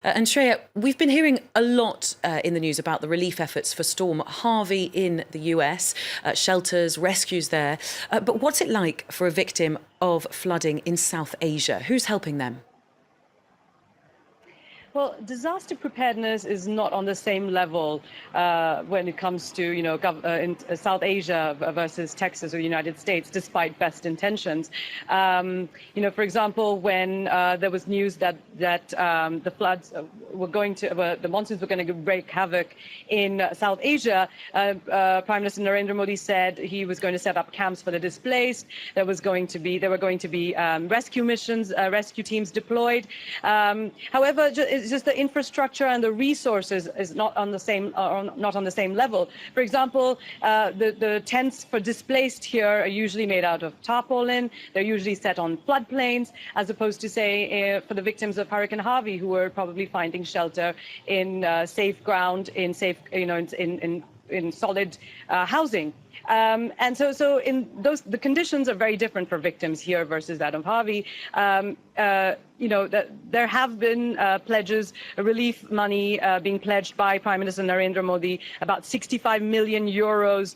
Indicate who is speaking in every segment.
Speaker 1: And Shreya, we've been hearing a lot in the news about the relief efforts for Storm Harvey in the US, shelters, rescues there. But what's it like for a victim of flooding in South Asia? Who's helping them?
Speaker 2: Well, disaster preparedness is not on the same level when it comes to, in South Asia versus Texas or the United States, despite best intentions. For example, when there was news that the floods were the monsoons were going to wreak havoc in South Asia, Prime Minister Narendra Modi said he was going to set up camps for the displaced. There were going to be rescue missions, rescue teams deployed. However, it's just the infrastructure and the resources is not on the same level. For example, the tents for displaced here are usually made out of tarpaulin. They're usually set on floodplains, as opposed to, say, for the victims of Hurricane Harvey, who were probably finding shelter in safe ground, in solid housing. And so the conditions are very different for victims here versus that of Harvey. There have been pledges, relief money being pledged by Prime Minister Narendra Modi, about 65 million euros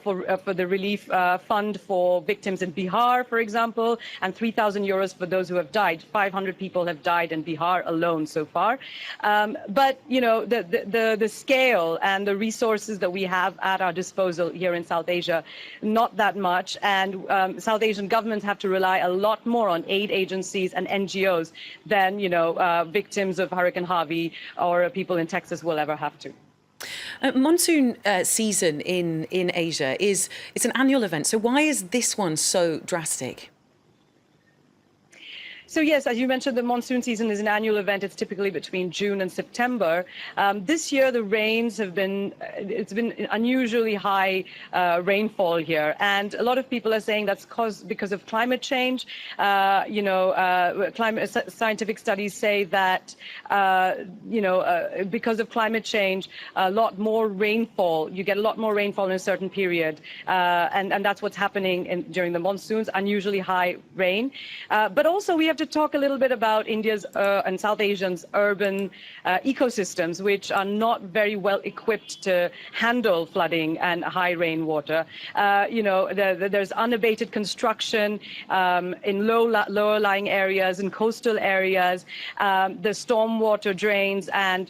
Speaker 2: for the relief fund for victims in Bihar, for example, and 3,000 euros for those who have died. 500 people have died in Bihar alone so far. But the scale and the resources that we have at our disposal here in South Asia, not that much. And South Asian governments have to rely a lot more on aid agencies and NGOs than victims of Hurricane Harvey or people in Texas will ever have to.
Speaker 1: Monsoon season in Asia it's an annual event. So why is this one so drastic?
Speaker 2: So yes, as you mentioned, the monsoon season is an annual event. It's typically between June and September. This year, the rains have it's been unusually high rainfall here. And a lot of people are saying that's because of climate change. Scientific studies say that, because of climate change, a lot more rainfall, you get a lot more rainfall in a certain period. And that's what's happening during the monsoons, unusually high rain. But also we have to talk a little bit about India's and South Asia's urban ecosystems, which are not very well equipped to handle flooding and high rainwater. There's unabated construction in lower-lying areas, in coastal areas. The stormwater drains and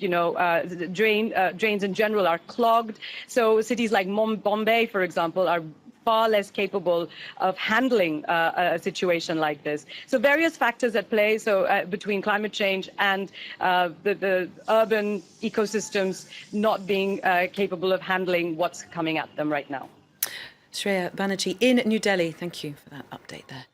Speaker 2: drains in general are clogged. So cities like Bombay, for example, are far less capable of handling a situation like this. So various factors at play. So between climate change and the urban ecosystems not being capable of handling what's coming at them right now.
Speaker 1: Shreya Banerjee in New Delhi, thank you for that update there.